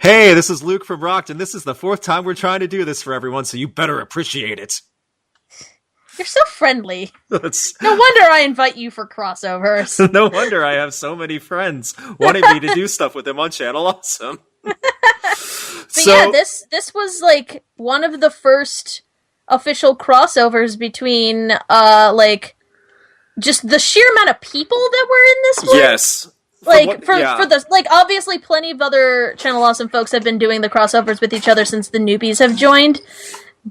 Hey, this is Luke from Rocked, and this is the fourth time we're trying to do this for everyone, so you better appreciate it. You're so friendly. That's No wonder I invite you for crossovers. no wonder I have so many friends wanting me to do stuff with them on Channel Awesome. But yeah, this was like one of the first official crossovers between like just the sheer amount of people that were in this one. Yes. Like for the like obviously plenty of other Channel Awesome folks have been doing the crossovers with each other since the newbies have joined.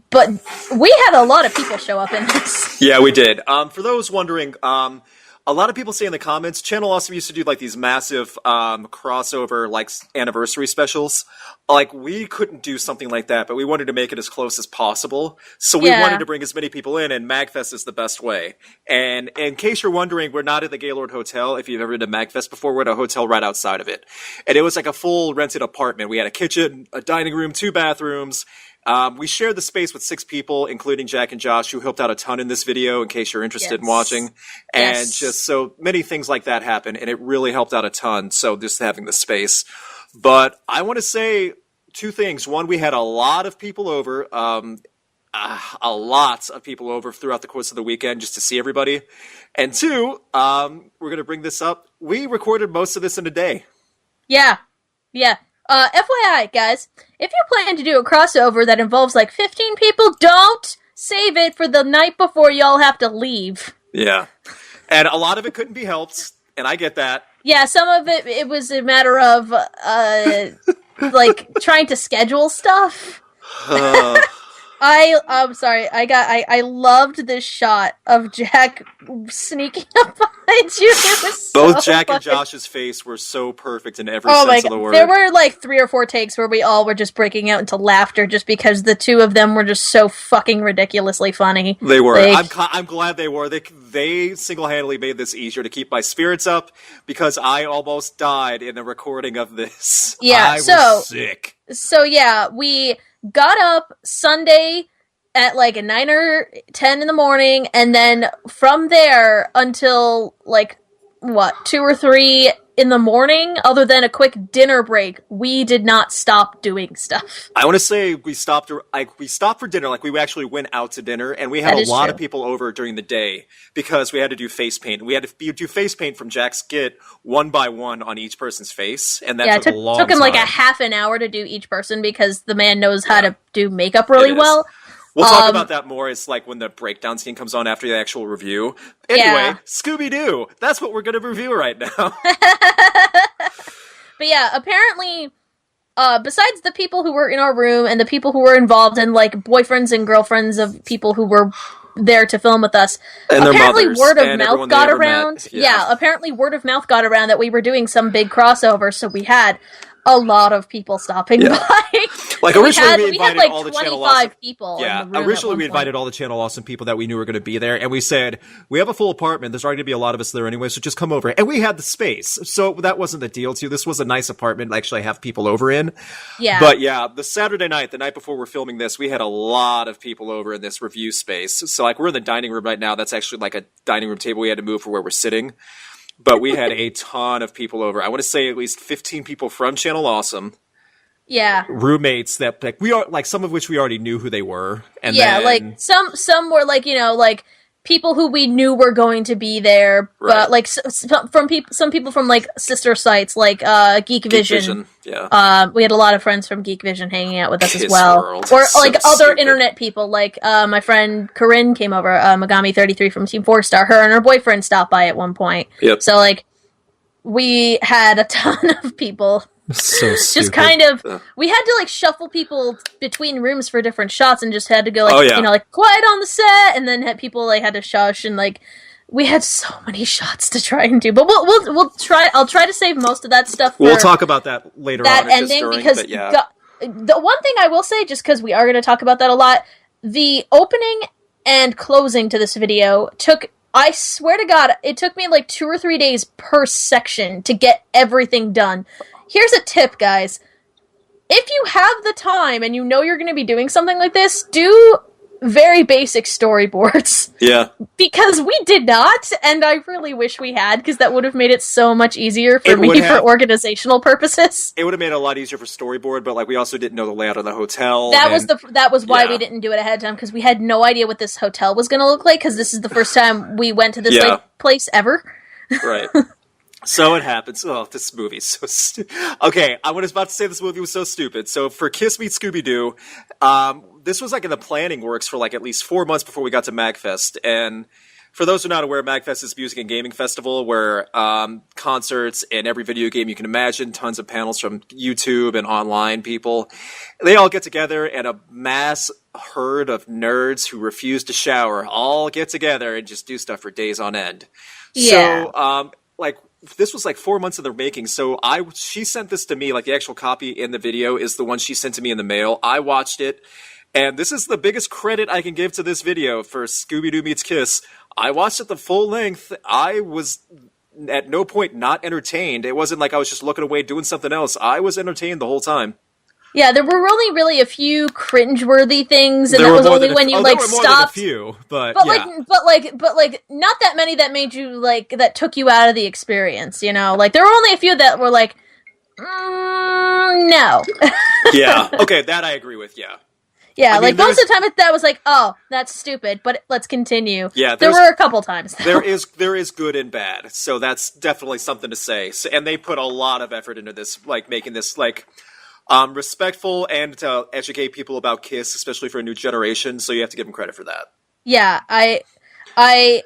But we had a lot of people show up in this. Yeah, we did. For those wondering, a lot of people say in the comments, Channel Awesome used to do like these massive crossover like anniversary specials. Like we couldn't do something like that, but we wanted to make it as close as possible. So we wanted to bring as many people in, and Magfest is the best way. And in case you're wondering, we're not at the Gaylord Hotel. If you've ever been to Magfest before, we're at a hotel right outside of it. And it was like a full rented apartment. We had a kitchen, a dining room, 2 bathrooms. We shared the space with 6 people, including Jack and Josh, who helped out a ton in this video, in case you're interested in watching. And just so many things like that happen, and it really helped out a ton, so just having the space. But I want to say 2 things. One, we had a lot of people over, a lot of people over throughout the course of the weekend just to see everybody. And 2, we're going to bring this up. We recorded most of this in a day. Yeah. FYI, guys, if you plan to do a crossover that involves like 15 people, don't save it for the night before y'all have to leave. Yeah. And a lot of it couldn't be helped, and I get that. Yeah, some of it was a matter of, like, trying to schedule stuff. I'm sorry, I loved this shot of Jack sneaking up behind you. It was Both so Jack funny. and Josh's face were so perfect in every sense of the word. There were like 3 or 4 takes where we all were just breaking out into laughter just because the 2 of them were just so fucking ridiculously funny. They were. Like, I'm glad they were. They single-handedly made this easier to keep my spirits up because I almost died in the recording of this. Yeah, I was sick. So yeah, we got up Sunday at like 9 or 10 in the morning, and then from there until like 2 or 3 in the morning, other than a quick dinner break, we did not stop doing stuff. I want to say we stopped for dinner. Like we actually went out to dinner, and we had a lot of people over during the day because we had to do face paint. We had to do face paint from Jack's kit 1 by 1 on each person's face, and that took a long time. Took him like a half an hour to do each person because the man knows how to do makeup really well. We'll talk about that more. It's like when the breakdown scene comes on after the actual review. Anyway, Scooby-Doo. That's what we're going to review right now. But yeah, apparently, besides the people who were in our room and the people who were involved and like boyfriends and girlfriends of people who were there to film with us, and apparently word of mouth got around. Apparently word of mouth got around that we were doing some big crossover, so we had a lot of people stopping by. Like originally we invited had like all the 25 Channel Awesome people. Yeah, in the room originally we invited all the Channel Awesome people that we knew were going to be there, and we said, we have a full apartment, there's already going to be a lot of us there anyway, so just come over. And we had the space, so that wasn't the deal too. This was a nice apartment to actually have people over in. Yeah. But yeah, the Saturday night, the night before we're filming this, we had a lot of people over in this review space. So like we're in the dining room right now, that's actually like a dining room table we had to move for where we're sitting. But we had a ton of people over. I want to say at least 15 people from Channel Awesome. Yeah. Roommates that like we are like some of which we already knew who they were. And then, like some were like, like people who we knew were going to be there, but like some people from like sister sites like Geek Vision. Yeah. We had a lot of friends from Geek Vision hanging out with us as well. Or like other internet people, like my friend Corinne came over, Megami33 from Team 4-Star. Her and her boyfriend stopped by at one point. Yep. So like we had a ton of people. So stupid. Just kind of, we had to like shuffle people between rooms for different shots, and just had to go like, like quiet on the set, and then had people like had to shush, and like we had so many shots to try and do. But we'll try. I'll try to save most of that stuff. We'll talk about that later on. That ending because the one thing I will say, just because we are going to talk about that a lot, the opening and closing to this video took. I swear to God, it took me like 2 or 3 days per section to get everything done. Here's a tip, guys. If you have the time and you know you're going to be doing something like this, do very basic storyboards. Yeah. Because we did not, and I really wish we had, because that would have made it so much easier for me for organizational purposes. It would have made it a lot easier for storyboard, but like we also didn't know the layout of the hotel. That was why we didn't do it ahead of time, because we had no idea what this hotel was going to look like, because this is the first time we went to this place ever. Right. So it happens. Oh, this movie's so stupid. Okay, I was about to say this movie was so stupid. So for Kiss Meets Scooby-Doo, this was like in the planning works for like at least 4 months before we got to Magfest. And for those who are not aware, Magfest is a music and gaming festival where concerts and every video game you can imagine, tons of panels from YouTube and online people. They all get together, and a mass herd of nerds who refuse to shower all get together and just do stuff for days on end. Yeah. So, this was like 4 months in the making. So she sent this to me, like the actual copy in the video is the one she sent to me in the mail. I watched it, and this is the biggest credit I can give to this video for Scooby-Doo Meets Kiss. I watched it the full length. I was at no point not entertained. It wasn't like I was just looking away doing something else. I was entertained the whole time. Yeah, there were only really a few cringeworthy things, and that was only when you like stopped. There were more than a few, but not that many that made you like that took you out of the experience. You know, like there were only a few that were like, no. Yeah. Okay, that I agree with. Yeah. Yeah, I mean, most of the time that was like, oh, that's stupid, but let's continue. Yeah, there were a couple times. There is good and bad, so that's definitely something to say. So, and they put a lot of effort into this, like making this like. Respectful and to educate people about Kiss, especially for a new generation, so you have to give them credit for that. Yeah, I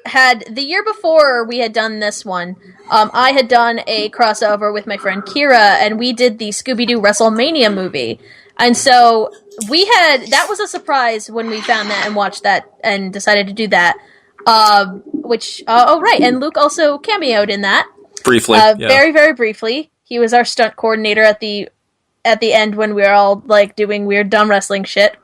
had, the year before we had done this one, I had done a crossover with my friend Kira, and we did the Scooby-Doo WrestleMania movie. And so that was a surprise when we found that and watched that and decided to do that. Right, and Luke also cameoed in that. Briefly, Very, very briefly. He was our stunt coordinator at the end when we were all like doing weird dumb wrestling shit,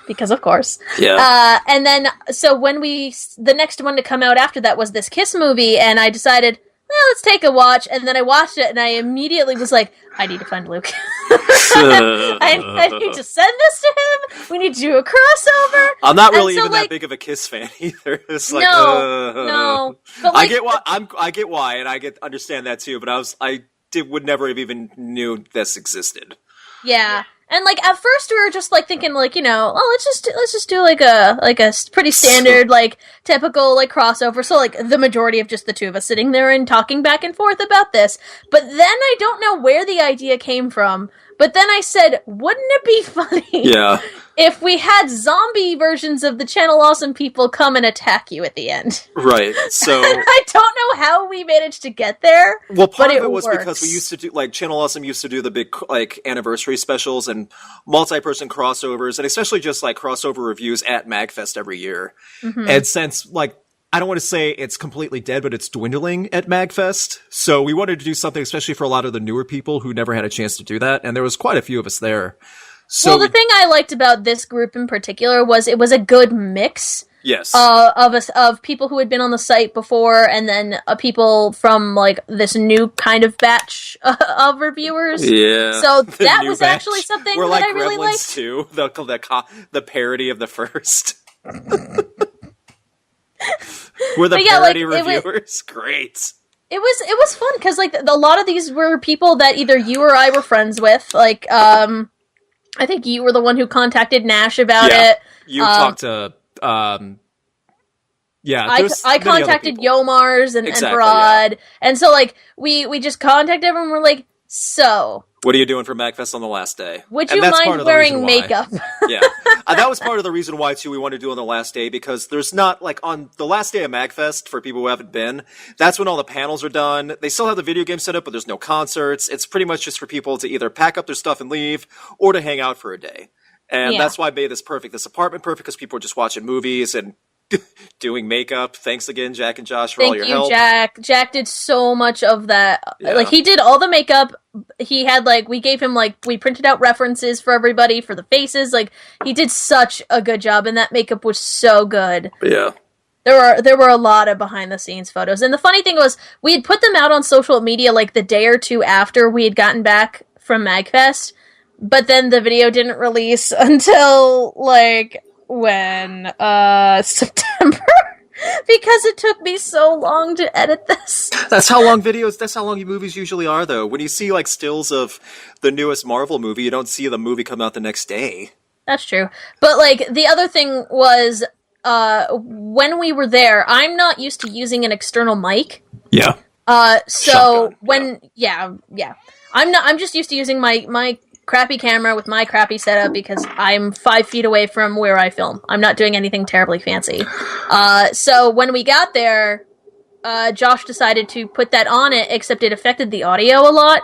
because of course. Yeah. And then so when the next one to come out after that was this Kiss movie, and I decided, well, let's take a watch. And then I watched it, and I immediately was like, I need to find Luke. I need to send this to him. We need to do a crossover. I'm not really even that big of a Kiss fan either. It's like, no. But like, I get why, and I understand that too. But I would never have even knew this existed. Yeah, and like at first we were just like thinking like, you know, oh, let's just do like a pretty standard like typical like crossover. So like the majority of just the two of us sitting there and talking back and forth about this. But then I don't know where the idea came from. But then I said, wouldn't it be funny if we had zombie versions of the Channel Awesome people come and attack you at the end? Right, so... I don't know how we managed to get there, well, part of it was works. Because we used to do, like, Channel Awesome used to do the big, like, anniversary specials and multi-person crossovers, and especially just, like, crossover reviews at MagFest every year. Mm-hmm. And since, like, I don't want to say it's completely dead, but it's dwindling at MagFest. So we wanted to do something, especially for a lot of the newer people who never had a chance to do that. And there was quite a few of us there. So well, the thing I liked about this group in particular was it was a good mix. Yes. Of people who had been on the site before, and then people from like this new kind of batch of reviewers. Yeah. So that was batch. Actually something We're that like I really liked. Too. The parody of the first. We're the parody reviewers. Great. It was fun because like a lot of these were people that either you or I were friends with. Like I think you were the one who contacted Nash about it. You talked to I contacted Yomars and Brad, and so like we just contacted everyone. We're like, so what are you doing for MagFest on the last day? Would you mind wearing makeup? Yeah. That was part of the reason why, too, we wanted to do it on the last day, because there's not, like, on the last day of MagFest, for people who haven't been, that's when all the panels are done. They still have the video game set up, but there's no concerts. It's pretty much just for people to either pack up their stuff and leave, or to hang out for a day. And that's why I made this apartment perfect, because people are just watching movies and doing makeup. Thanks again, Jack and Josh, for all your help. Jack. Jack did so much of that. Yeah. Like, he did all the makeup. He had, like, we gave him, like, we printed out references for everybody for the faces. Like, he did such a good job, and that makeup was so good. Yeah. There were a lot of behind-the-scenes photos. And the funny thing was, we had put them out on social media, like, the day or two after we had gotten back from MagFest. But then the video didn't release until, like... When? September? Because it took me so long to edit this. That's how long movies usually are, though. When you see, like, stills of the newest Marvel movie, you don't see the movie come out the next day. That's true. But, like, the other thing was, when we were there, I'm not used to using an external mic. Yeah. So Shotgun, yeah. I'm just used to using my crappy camera with my crappy setup because I'm 5 feet away from where I film. I'm not doing anything terribly fancy. So when we got there, Josh decided to put that on it, except it affected the audio a lot.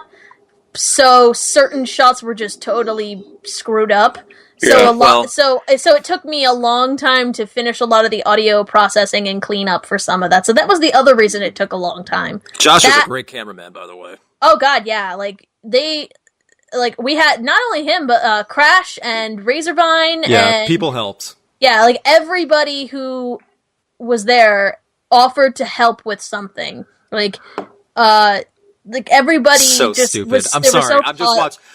So certain shots were just totally screwed up. So so it took me a long time to finish a lot of the audio processing and clean up for some of that. So that was the other reason it took a long time. Josh is a great cameraman, by the way. Oh god, yeah. We had not only him, but Crash and Razorvine. Yeah, and, people helped. Yeah, like everybody who was there offered to help with something. Like everybody so just stupid. was. I'm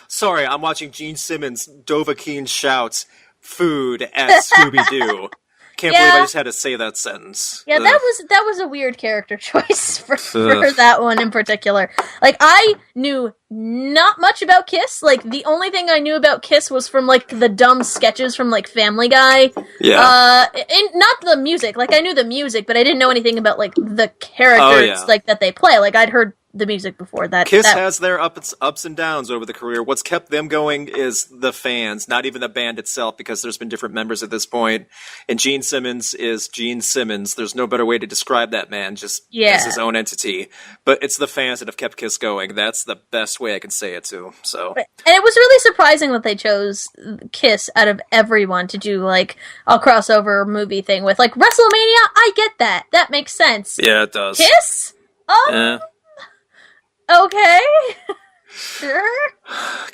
sorry. I'm watching Gene Simmons, Dovahkiin shouts food at Scooby Doo. Can't believe I just had to say that sentence. Yeah, that was a weird character choice for that one in particular. Like, I knew not much about Kiss. Like, the only thing I knew about Kiss was from, like, the dumb sketches from, like, Family Guy. Yeah. Not the music. Like, I knew the music, but I didn't know anything about, like, the characters, like, that they play. Like, I'd heard the music before that. Kiss has their ups and downs over the career. What's kept them going is the fans, not even the band itself, because there's been different members at this point. And Gene Simmons is Gene Simmons. There's no better way to describe that man, just as his own entity. But it's the fans that have kept Kiss going. That's the best way I can say it, too. So, and it was really surprising that they chose Kiss out of everyone to do, like, a crossover movie thing with. Like, WrestleMania, I get that. That makes sense. Yeah, it does. Kiss? Okay. Sure.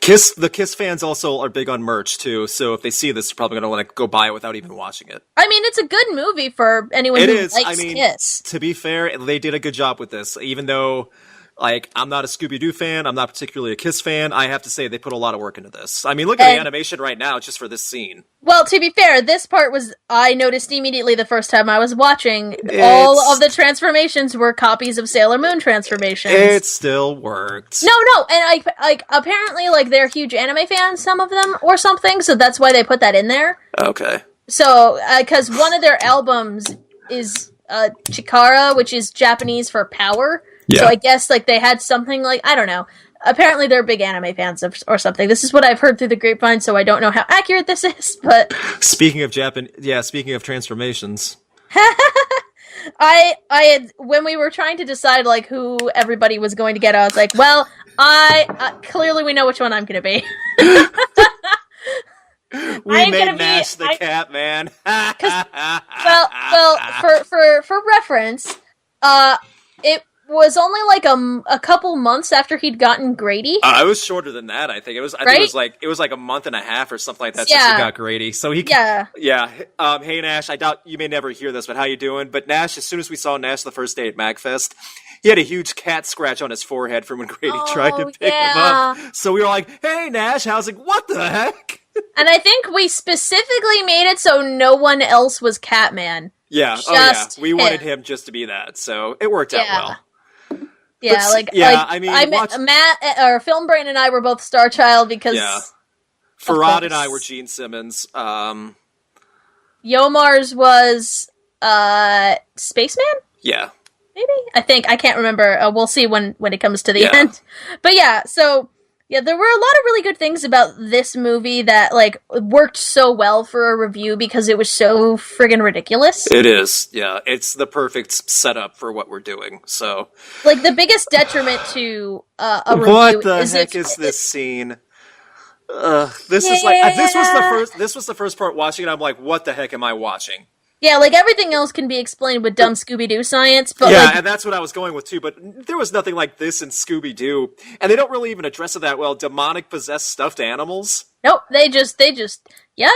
The Kiss fans also are big on merch too, so if they see this, they're probably going to want to go buy it without even watching it. I mean, it's a good movie for anyone who likes Kiss. To be fair, they did a good job with this, even though, like, I'm not a Scooby-Doo fan, I'm not particularly a Kiss fan, I have to say they put a lot of work into this. I mean, look at the animation right now just for this scene. Well, to be fair, this part I noticed immediately the first time I was watching. All of the transformations were copies of Sailor Moon transformations. It still worked. No, and apparently, like, they're huge anime fans, some of them, or something, so that's why they put that in there. Okay. So, because one of their albums is Chikara, which is Japanese for power. Yeah. So I guess, like, they had something like, I don't know. Apparently they're big anime fans or something. This is what I've heard through the grapevine, so I don't know how accurate this is, but... Speaking of transformations. I had, when we were trying to decide, like, who everybody was going to get, I was like, well, clearly we know which one I'm going to be. We made Nash the cat, man. For reference, it was only like a couple months after he'd gotten Grady. It was shorter than that. I think it was. I think it was like a month and a half or something like that since he got Grady. So he, hey Nash, I doubt you may never hear this, but how you doing? But Nash, as soon as we saw Nash the first day at Magfest, he had a huge cat scratch on his forehead from when Grady tried to pick him up. So we were like, "Hey Nash, how's it? What the heck?" And I think we specifically made it so no one else was Catman. Yeah, we wanted him just to be that, so it worked out well. Yeah, Matt or Film Brain and I were both Star Child because Farad and I were Gene Simmons. Yomar's was Spaceman? Yeah. Maybe? I can't remember. We'll see when it comes to the end. But there were a lot of really good things about this movie that, like, worked so well for a review because it was so friggin' ridiculous. It is, yeah. It's the perfect setup for what we're doing, so... Like, the biggest detriment to a review what the heck is this scene? This was the first part watching it, I'm like, what the heck am I watching? Yeah, like, everything else can be explained with dumb Scooby-Doo science, but and that's what I was going with, too, but there was nothing like this in Scooby-Doo, and they don't really even address it that well. Demonic possessed stuffed animals? Nope, they just, yep.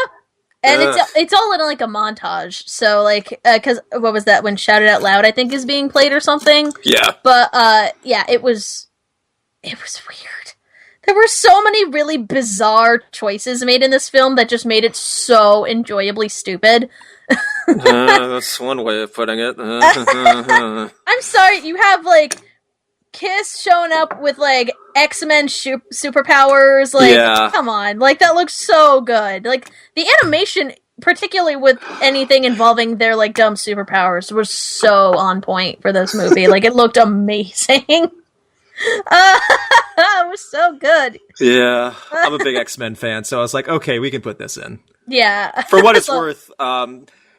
And it's all in, like, a montage, so, like, because, what was that, when Shout It Out Loud, I think, is being played or something? Yeah. But, it was weird. There were so many really bizarre choices made in this film that just made it so enjoyably stupid. That's one way of putting it. I'm sorry, you have, like, Kiss showing up with, like, X-Men superpowers. Like, Yeah. come on. Like, that looks so good. Like, the animation, particularly with anything involving their, like, dumb superpowers, was so on point for this movie. Like, it looked amazing. It was so good. Yeah, I'm a big X-Men fan, so I was like, okay, we can put this in. Yeah. For what it's worth,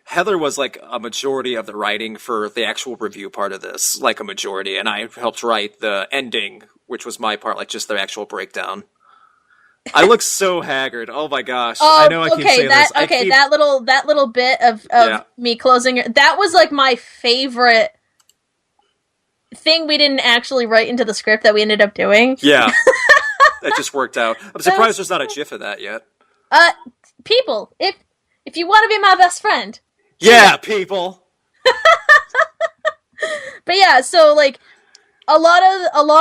Heather was like a majority of the writing for the actual review part of this, like a majority, and I helped write the ending, which was my part, like just the actual breakdown. I look so haggard. Oh my gosh! I know I keep saying this. That little bit of me closing it, that was like my favorite thing we didn't actually write into the script that we ended up doing. Yeah, that just worked out. I'm surprised there's not a GIF of that yet. People, if you want to be my best friend. Yeah, people. But yeah, so like a lot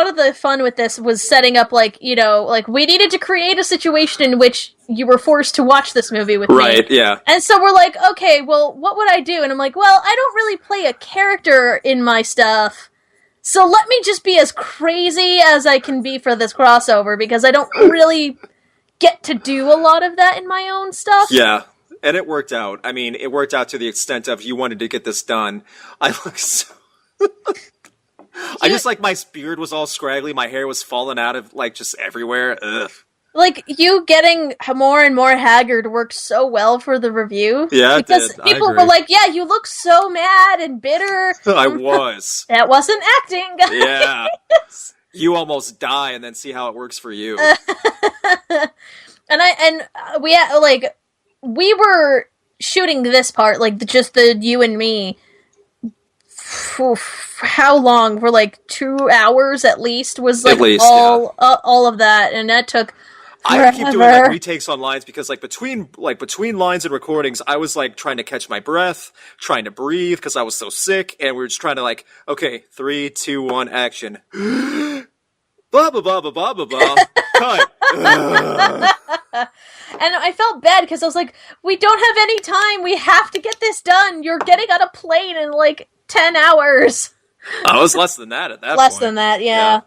of the fun with this was setting up, like, you know, like we needed to create a situation in which you were forced to watch this movie with me. Right, yeah. And so we're like, okay, well, what would I do? And I'm like, well, I don't really play a character in my stuff. So let me just be as crazy as I can be for this crossover, because I don't really get to do a lot of that in my own stuff. Yeah, and it worked out. I mean, it worked out to the extent of you wanted to get this done. I look so... I just, like, my beard was all scraggly, my hair was falling out of, like, just everywhere. Ugh. Like, you getting more and more haggard worked so well for the review. Yeah, it because did. people were like, yeah, you look so mad and bitter. I was. That wasn't acting, guys. Yeah. You almost die and then see how it works for you. We were shooting this part, like, just the you and me. How long? For like 2 hours at least was like all of that, and that took forever. I keep doing like retakes on lines because between lines and recordings, I was like trying to catch my breath, trying to breathe because I was so sick, and we were just trying to like, okay, 3, 2, 1, action. Blah blah blah blah blah blah blah. Cut. And I felt bad because I was like, we don't have any time. We have to get this done. You're getting on a plane in like 10 hours. I was less than that at that point. Less than that, yeah.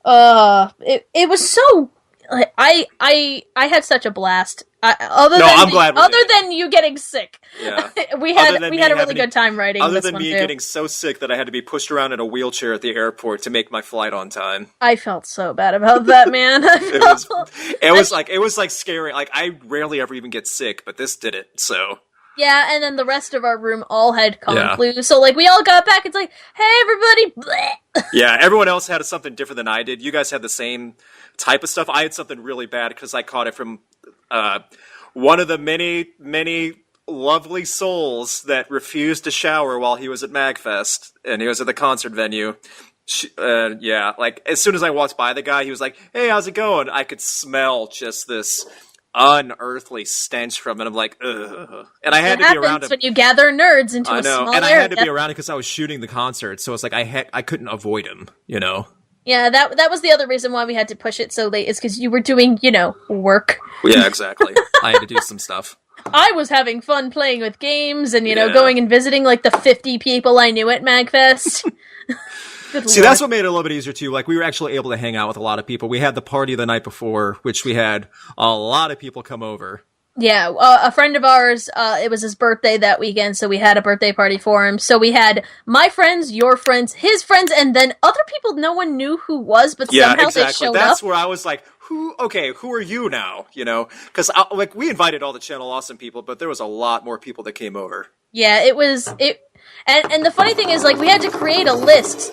It was so... Like, I had such a blast. I'm glad. Other than you getting sick, yeah, we had a really good time writing. Other this than one me too. Getting so sick that I had to be pushed around in a wheelchair at the airport to make my flight on time. I felt so bad about that, man. It was like scary. Like I rarely ever even get sick, but this did it. So. Yeah, and then the rest of our room all had common flu. So, like, we all got back. It's like, hey, everybody. Bleh. Yeah, everyone else had something different than I did. You guys had the same type of stuff. I had something really bad because I caught it from one of the many, many lovely souls that refused to shower while he was at Magfest, and he was at the concert venue. Like, as soon as I walked by the guy, he was like, hey, how's it going? I could smell just this unearthly stench from it. I'm like, ugh. And I had to be around him. When you gather nerds into a small and area. I had to be around him because I was shooting the concert, so it's like I couldn't avoid him, you know. Yeah, that was the other reason why we had to push it so late, is because you were doing, work. Yeah, exactly. I had to do some stuff. I was having fun playing with games and, going and visiting, like, the 50 people I knew at Magfest. See, that's what made it a little bit easier, too. Like, we were actually able to hang out with a lot of people. We had the party the night before, which we had a lot of people come over. Yeah, a friend of ours, it was his birthday that weekend, so we had a birthday party for him. So we had my friends, your friends, his friends, and then other people no one knew who was, but somehow they showed up. That's where I was like, who are you now? Because, we invited all the Channel Awesome people, but there was a lot more people that came over. Yeah, and the funny thing is, like, we had to create a list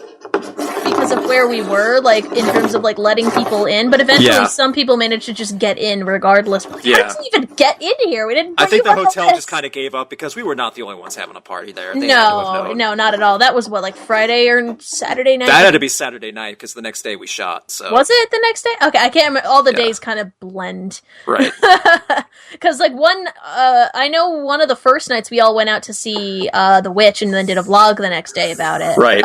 because of where we were, like, in terms of, like, letting people in, but eventually some people managed to just get in regardless. How did you even get in here? We didn't. I think the hotel just kind of gave up because we were not the only ones having a party there. No, not at all. That was what, like, Friday or Saturday night? That had to be Saturday night because the next day we shot. So was it the next day? Okay, I can't remember. All the days kind of blend, right? Because like I know one of the first nights we all went out to see The Witch and then did a vlog the next day about it. Right.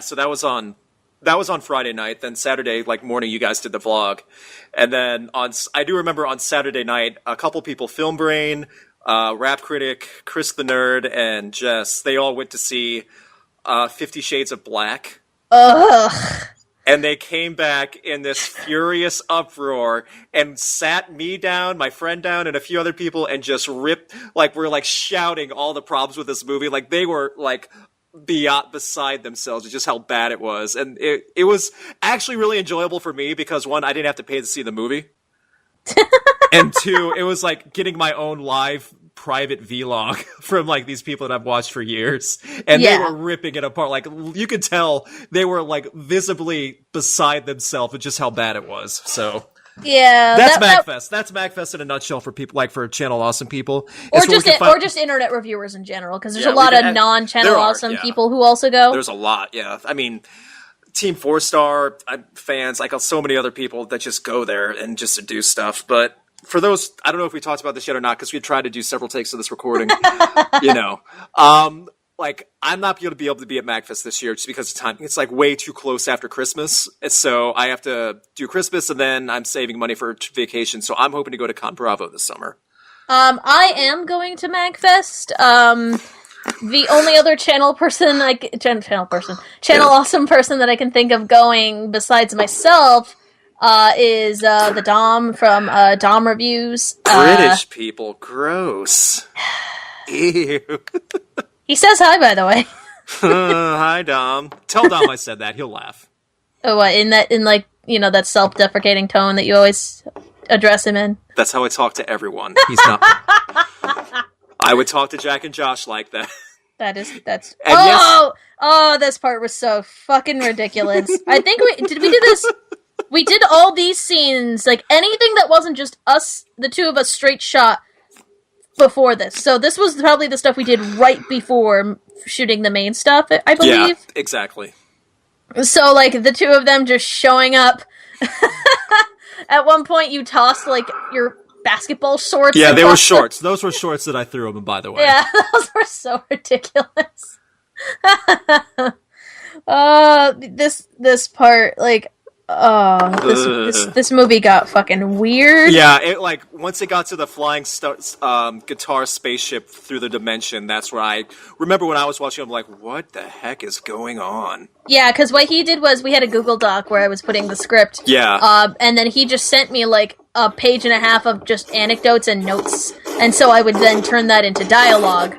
So that was on that was on Friday night. Then Saturday, like morning, you guys did the vlog, and then I do remember on Saturday night, a couple people, Film Brain, Rap Critic, Chris the Nerd, and Jess, they all went to see 50 Shades of Black. Ugh. And they came back in this furious uproar and sat me down, my friend down, and a few other people, and just ripped, like, we're like shouting all the problems with this movie. Like, they were like beside themselves with just how bad it was. And it was actually really enjoyable for me because, one, I didn't have to pay to see the movie. And two, it was like getting my own live private vlog from like these people that I've watched for years, and they were ripping it apart. Like, you could tell they were like visibly beside themselves with just how bad it was. So yeah, that's Magfest. That's Magfest in a nutshell for people, like for Channel Awesome people, or just internet reviewers in general, because there's a lot of non-Channel Awesome people who also go. There's a lot, yeah. I mean, Team 4-Star fans, like so many other people that just go there and just to do stuff. But for those, I don't know if we talked about this yet or not, because we tried to do several takes of this recording. You know, like, I'm not going to be able to be at Magfest this year just because of time. It's like way too close after Christmas, so I have to do Christmas, and then I'm saving money for vacation. So I'm hoping to go to Con Bravo this summer. I am going to Magfest. The only other Channel Awesome person that I can think of going besides myself is the Dom from Dom Reviews. British people, gross. Ew. He says hi, by the way. Hi, Dom. Tell Dom I said that. He'll laugh. Oh, what, in that self-deprecating tone that you always address him in? That's how I talk to everyone. He's not. I would talk to Jack and Josh like that. That's. And oh, this part was so fucking ridiculous. I think we do this. We did all these scenes, like anything that wasn't just us, the two of us, straight shot before this. So this was probably the stuff we did right before shooting the main stuff, I believe. Yeah, exactly. So, like, the two of them just showing up. At one point, you tossed, like, your basketball shorts. Yeah, they were shorts. Those were shorts that I threw them, by the way. Yeah, those were so ridiculous. This part, like, this movie got fucking weird. Yeah, it, like, once it got to the flying guitar spaceship through the dimension, that's where I remember when I was watching, I'm like, what the heck is going on? Yeah, because what he did was we had a Google Doc where I was putting the script. Yeah. And then he just sent me, like, a page and a half of just anecdotes and notes. And so I would then turn that into dialogue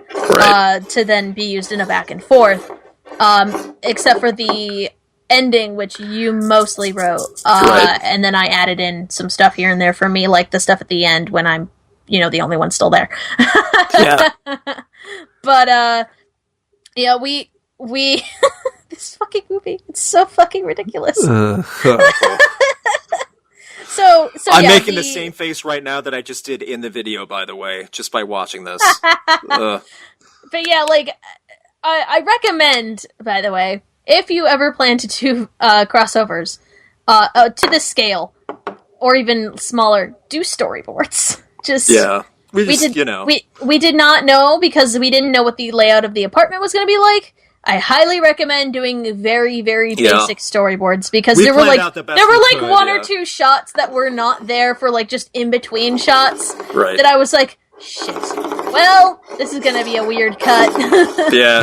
to then be used in a back and forth. Except for the ending, which you mostly wrote. And then I added in some stuff here and there for me, like the stuff at the end when I'm, the only one still there. Yeah. But, yeah, we this fucking movie, it's so fucking ridiculous. So I'm yeah, making the same face right now that I just did in the video, by the way, just by watching this. But yeah, like, I recommend, by the way, if you ever plan to do crossovers to this scale, or even smaller, do storyboards. We did not know, because we didn't know what the layout of the apartment was going to be like. I highly recommend doing very, very basic storyboards, because there were one or two shots that were not there for, like, just in between shots that I was like, shit. Well, this is going to be a weird cut. Yeah,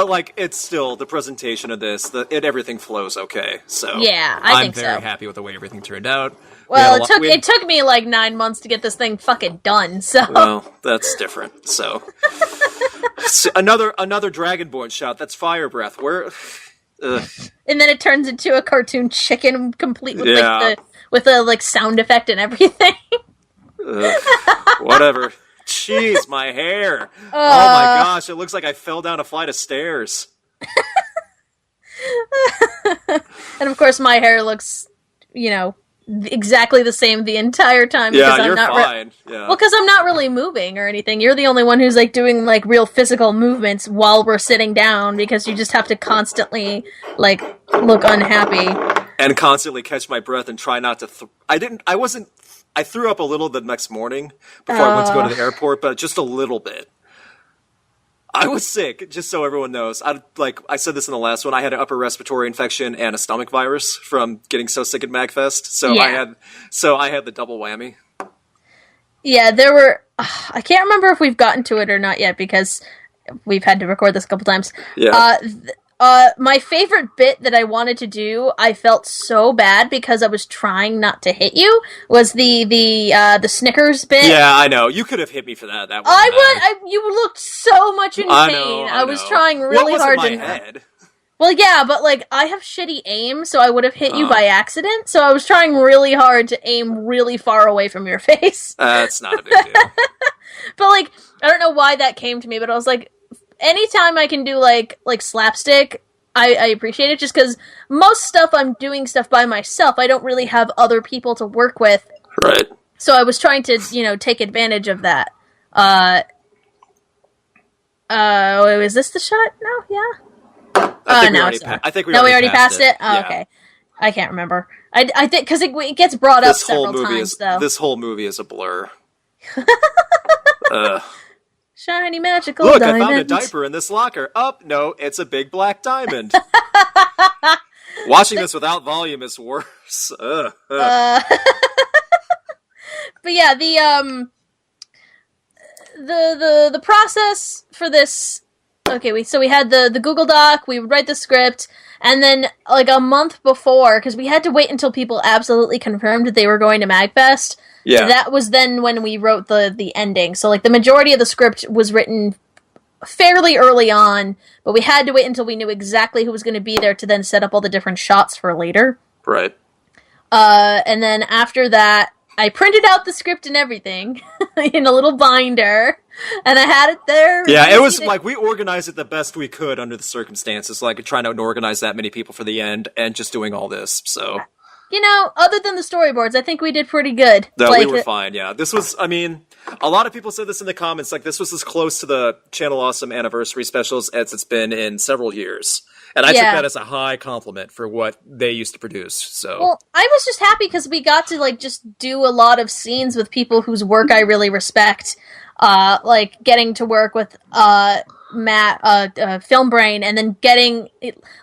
like, it's still the presentation of this, everything flows okay. So yeah, I'm very happy with the way everything turned out. Well, it took me like 9 months to get this thing fucking done. So well, that's different. So another Dragonborn shot. That's fire breath. Where? And then it turns into a cartoon chicken, complete with the sound effect and everything. Whatever. Jeez, my hair. Oh my gosh, it looks like I fell down a flight of stairs. And of course my hair looks, exactly the same the entire time. Yeah, you're fine. Yeah. Well, because I'm not really moving or anything. You're the only one who's, like, doing, like, real physical movements while we're sitting down, because you just have to constantly, like, look unhappy. And constantly catch my breath and try not to... I threw up a little the next morning before I went to go to the airport, but just a little bit. I was sick, just so everyone knows. I said this in the last one. I had an upper respiratory infection and a stomach virus from getting so sick at Magfest. So Yeah. I had the double whammy. Yeah, there were. I can't remember if we've gotten to it or not yet because we've had to record this a couple times. Yeah. My favorite bit that I wanted to do, I felt so bad because I was trying not to hit you, was the Snickers bit. Yeah, I know. You could have hit me for that. That wasn't You looked so much in pain. I was trying really hard to. Head. Well, yeah, but like I have shitty aim, so I would have hit you by accident. So I was trying really hard to aim really far away from your face. That's not a big deal. But like, I don't know why that came to me, but I was like, anytime I can do like slapstick, I appreciate it. Just because most stuff I'm doing stuff by myself, I don't really have other people to work with. Right. So I was trying to take advantage of that. Is this the shot? No, yeah. I think we already passed it. Oh, yeah. Okay. I can't remember. I think because it gets brought up several times though. This whole movie is a blur. Shiny magical Look, diamond. I found a diaper in this locker. No, it's a big black diamond. Watching this without volume is worse. But yeah, the process for this. Okay, we had the Google Doc. We would write the script, and then like a month before, because we had to wait until people absolutely confirmed that they were going to Magfest. Yeah. That was then when we wrote the ending. So like the majority of the script was written fairly early on, but we had to wait until we knew exactly who was going to be there to then set up all the different shots for later. Right. And then after that, I printed out the script and everything in a little binder, and I had it there. Yeah, it was like we organized it the best we could under the circumstances, like trying to organize that many people for the end and just doing all this, so... Other than the storyboards, I think we did pretty good. No, we were fine, yeah. This was, I mean, a lot of people said this in the comments, like, this was as close to the Channel Awesome anniversary specials as it's been in several years. And I took that as a high compliment for what they used to produce, so... Well, I was just happy because we got to, like, just do a lot of scenes with people whose work I really respect. Like, getting to work with, Matt, Film Brain, and then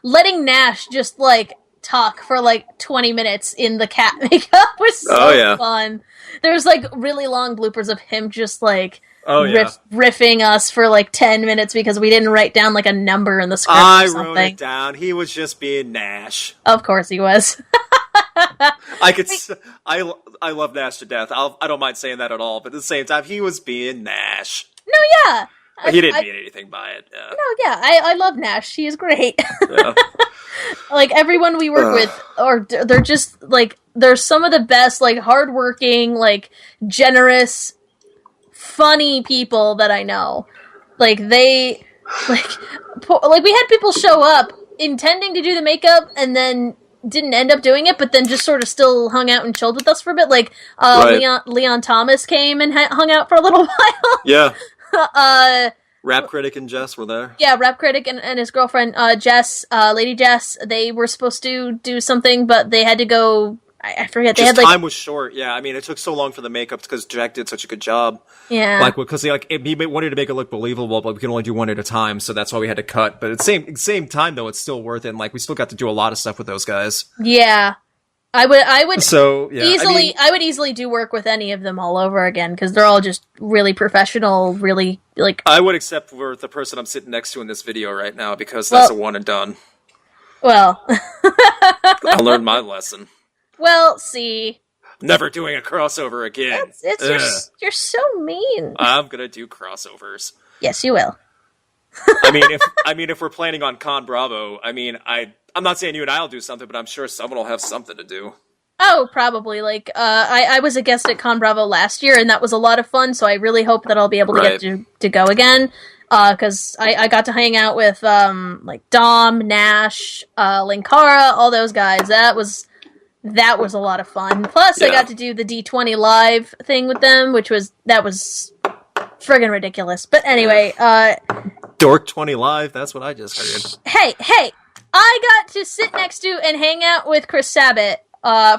letting Nash just, like, talk for like 20 minutes in the cat makeup was so fun. There's like really long bloopers of him just like riffing us for like 10 minutes because we didn't write down like a number in the script or something. I wrote it down. He was just being Nash. Of course he was. I love Nash to death. I don't mind saying that at all, but at the same time, he was being Nash. No, yeah. He didn't mean anything by it. Yeah. No, yeah. I love Nash. He is great. Yeah. Like, everyone we work with, they're just, like, they're some of the best, like, hardworking, like, generous, funny people that I know. Like, they, like, we had people show up intending to do the makeup and then didn't end up doing it, but then just sort of still hung out and chilled with us for a bit. Like, Leon Thomas came and hung out for a little while. Yeah. Rap Critic and Jess were there. Yeah, Rap Critic and his girlfriend, Jess, Lady Jess, they were supposed to do something, but they had to go, I forget. Time was short, yeah. I mean, it took so long for the makeup because Jack did such a good job. Yeah. Like, because he wanted to make it look believable, but we can only do one at a time, so that's why we had to cut. But at the same time, though, it's still worth it, and, like, we still got to do a lot of stuff with those guys. Yeah. I would easily do work with any of them all over again because they're all just really professional, really like. I would, except for the person I'm sitting next to in this video right now because that's a one and done. Well, I learned my lesson. Well, see, never doing a crossover again. You're so mean. I'm gonna do crossovers. Yes, you will. if we're planning on Con Bravo, I'm not saying you and I'll do something, but I'm sure someone will have something to do. Oh, probably. Like, I was a guest at Con Bravo last year, and that was a lot of fun, so I really hope that I'll be able to get to go again. Because I got to hang out with, like, Dom, Nash, Linkara, all those guys. That was a lot of fun. Plus, I got to do the D20 live thing with them, that was friggin' ridiculous. But anyway, Dork 20 Live, that's what I just heard. Hey! I got to sit next to and hang out with Chris Sabat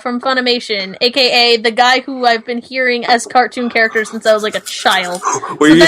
from Funimation, aka the guy who I've been hearing as cartoon characters since I was like a child. Were you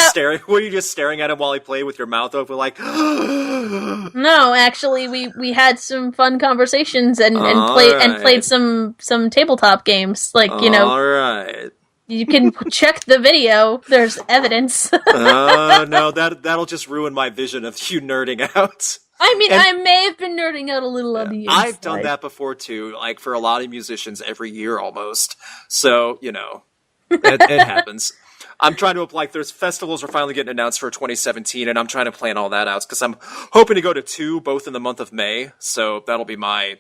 just staring at him while he played with your mouth open, like? No, actually, we had some fun conversations and played some tabletop games. Like, you know, all right. You can check the video. There's evidence. No, that'll just ruin my vision of you nerding out. I mean, I may have been nerding out a little on the inside. I've done that before too, like for a lot of musicians every year almost. So, you know, it happens. I'm trying to apply. There's festivals are finally getting announced for 2017, and I'm trying to plan all that out because I'm hoping to go to 2, both in the month of May. So that'll be my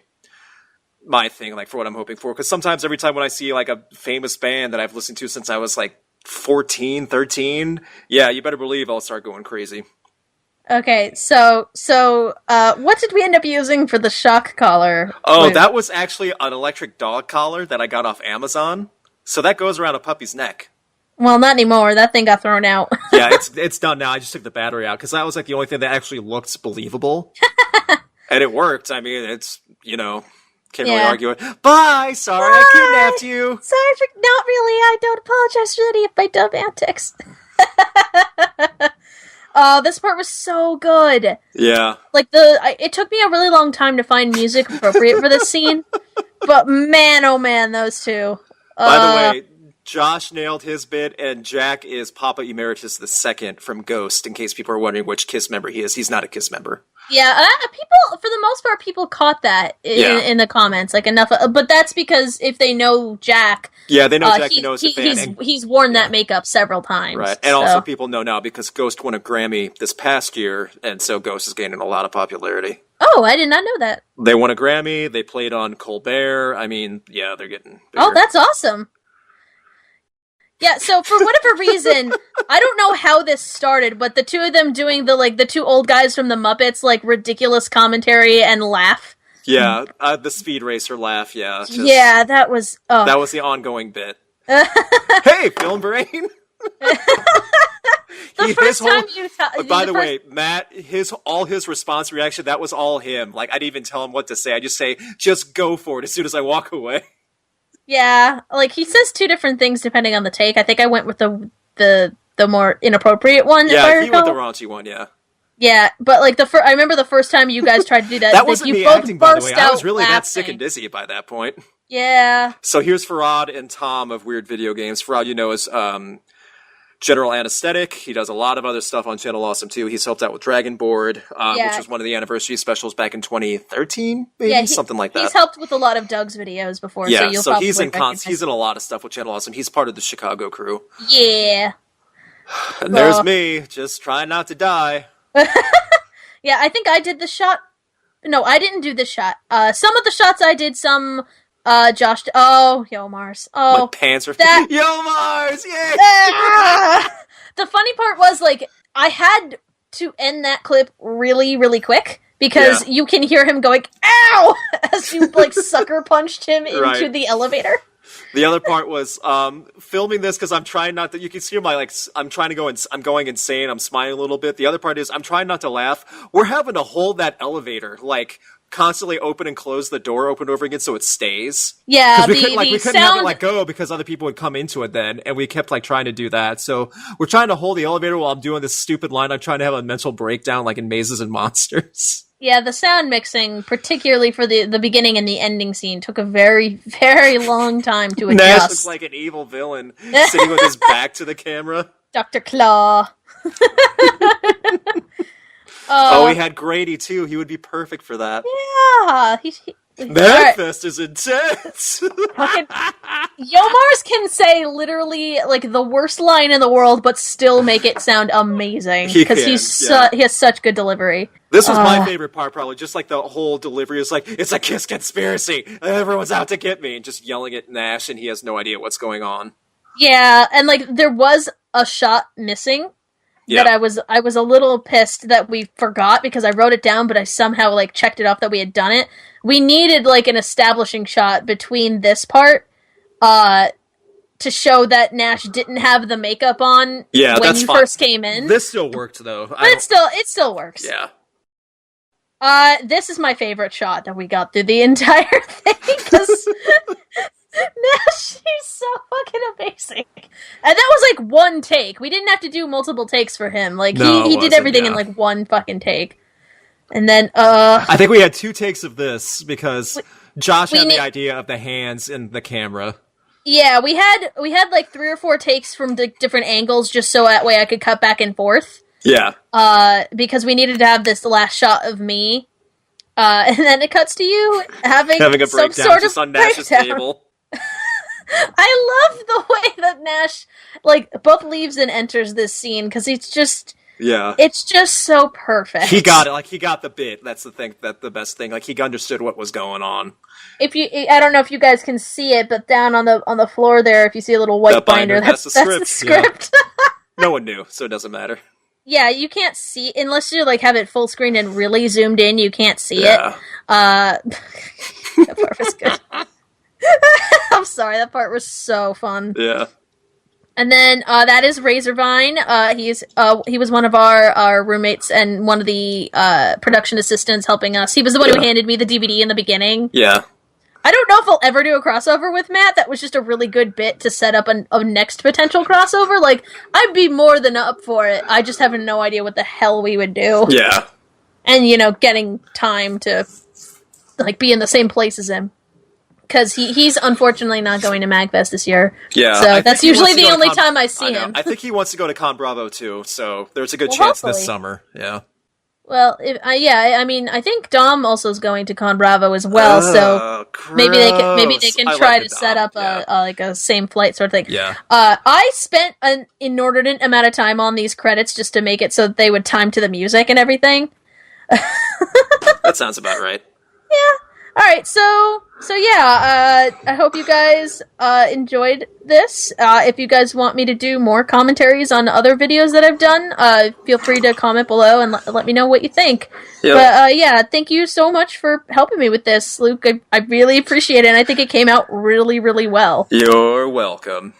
thing, like for what I'm hoping for. Because sometimes every time when I see like a famous band that I've listened to since I was like 14, 13, yeah, you better believe I'll start going crazy. Okay, so what did we end up using for the shock collar? Oh, that was actually an electric dog collar that I got off Amazon. So that goes around a puppy's neck. Well, not anymore. That thing got thrown out. Yeah, it's done now. I just took the battery out because that was like the only thing that actually looked believable. And it worked. I mean, it's, you know, can't really argue it. Bye! Sorry, I kidnapped you. Sorry, not really. I don't apologize for any of my dumb antics. Oh, this part was so good. Yeah. Like, it took me a really long time to find music appropriate for this scene. But man, oh man, those two. By the way, Josh nailed his bit, and Jack is Papa Emeritus II from Ghost, in case people are wondering which KISS member he is. He's not a KISS member. Yeah, people, for the most part, people caught that in the comments, like enough. But that's because if they know Jack, yeah, they know Jack. He knows the fan. He's worn that makeup several times, right? And also, people know now because Ghost won a Grammy this past year, and so Ghost is gaining a lot of popularity. Oh, I did not know that. They won a Grammy. They played on Colbert. I mean, yeah, they're getting bigger. Oh, that's awesome. Yeah, so for whatever reason, I don't know how this started, but the two of them doing the two old guys from the Muppets, like, ridiculous commentary and laugh. Yeah, the Speed Racer laugh, yeah. Yeah, that was... Oh. That was the ongoing bit. Hey, Film Brain! By the way, Matt, all his response reaction, that was all him. Like, I didn't even tell him what to say. I just say, just go for it as soon as I walk away. Yeah, like, he says two different things depending on the take. I think I went with the more inappropriate one. Yeah, he went the raunchy one, yeah. Yeah, but, like, I remember the first time you guys tried to do that. That wasn't me acting, by the way. I was really laughing. that sick and dizzy by that point. Yeah. So here's Farad and Tom of Weird Video Games. Farad, you know, is General Anesthetic. He does a lot of other stuff on Channel Awesome, too. He's helped out with Dragon Board, which was one of the anniversary specials back in 2013, maybe? Something like that. He's helped with a lot of Doug's videos before, so he's in a lot of stuff with Channel Awesome. He's part of the Chicago crew. Yeah. And there's me, just trying not to die. Yeah, I think I did the shot. No, I didn't do the shot. Some of the shots I did, some... Josh... Oh, Yo Mars. Oh, my pants are... Yo Mars! Yay! The funny part was, like, I had to end that clip really, really quick, because you can hear him going, ow! As you, like, sucker punched him into the elevator. The other part was filming this because I'm trying not to. You can see my I'm trying to go. I'm going insane. I'm smiling a little bit. The other part is I'm trying not to laugh. We're having to hold that elevator constantly open and close the door over and over again so it stays. Yeah, we couldn't have it let go because other people would come into it then, and we kept trying to do that. So we're trying to hold the elevator while I'm doing this stupid line. I'm trying to have a mental breakdown like in Mazes and Monsters. Yeah, the sound mixing, particularly for the beginning and the ending scene, took a very, very long time to adjust. Nash looks like an evil villain sitting with his back to the camera. Dr. Claw. We had Grady too. He would be perfect for that. Yeah. Magfest is intense. Yomars can say literally the worst line in the world, but still make it sound amazing because he has such good delivery. This was my favorite part, probably. Just the whole delivery is it's a KISS conspiracy. Everyone's out to get me, and just yelling at Nash, and he has no idea what's going on. Yeah, and there was a shot missing. Yeah. That I was a little pissed that we forgot because I wrote it down, but I somehow checked it off that we had done it. We needed an establishing shot between this part, to show that Nash didn't have the makeup on when you first came in. This still worked though. But it still works. Yeah. This is my favorite shot that we got through the entire thing, because Nash, he's so fucking amazing. And that was like one take. We didn't have to do multiple takes for him. Like, No, he it did wasn't, everything in yeah. like one fucking take. And then, I think we had 2 takes of this because Josh we had the need- idea of the hands and the camera. yeah, we had like 3 or 4 takes from the different angles just so that way I could cut back and forth. Yeah. Because we needed to have this last shot of me. And then it cuts to you having Having a some breakdown sort just of on Nash's breakdown. table. I love the way that Nash, like, both leaves and enters this scene, because it's just so perfect. He got it. Like, he got the bit. That's the thing. That's the best thing. Like, he understood what was going on. I don't know if you guys can see it, but down on the floor there, if you see a little white That binder, that's the that's the script, script. No one knew, so it doesn't matter. Yeah, you can't see, unless you, like, have it full screen and really zoomed in, you can't see Yeah. it. That part was good. I'm sorry, that part was so fun. Yeah. And then that is Razorvine. He was one of our roommates and one of the production assistants helping us. He was the one who handed me the DVD in the beginning. Yeah. I don't know if I'll ever do a crossover with Matt. That was just a really good bit to set up a next potential crossover. Like, I'd be more than up for it. I just have no idea what the hell we would do. Yeah. And, getting time to, like, be in the same place as him. Because he's unfortunately not going to Magfest this year. Yeah. So that's usually the only time I see him. I think he wants to go to Con Bravo too, so there's a good Well, chance hopefully. this summer. Yeah. Well, I mean, I think Dom also is going to Con Bravo as well, so maybe they can I try like to the set Dom, up yeah. a same flight sort of thing. Yeah. I spent an inordinate amount of time on these credits just to make it so that they would time to the music and everything. That sounds about right. Yeah. All right. So yeah. I hope you guys enjoyed this. If you guys want me to do more commentaries on other videos that I've done, feel free to comment below and let me know what you think. Yep. But yeah, thank you so much for helping me with this, Luke. I really appreciate it, and I think it came out really, really well. You're welcome.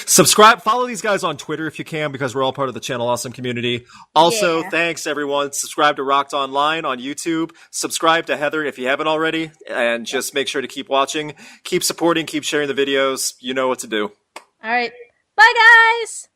Subscribe, follow these guys on Twitter if you can, because we're all part of the Channel Awesome community. Also, Yeah. thanks everyone. Subscribe to Rocked Online on YouTube. Subscribe to Heather if you haven't already, and just make sure to keep watching, keep supporting, keep sharing the videos. You know what to do. All right. Bye, guys!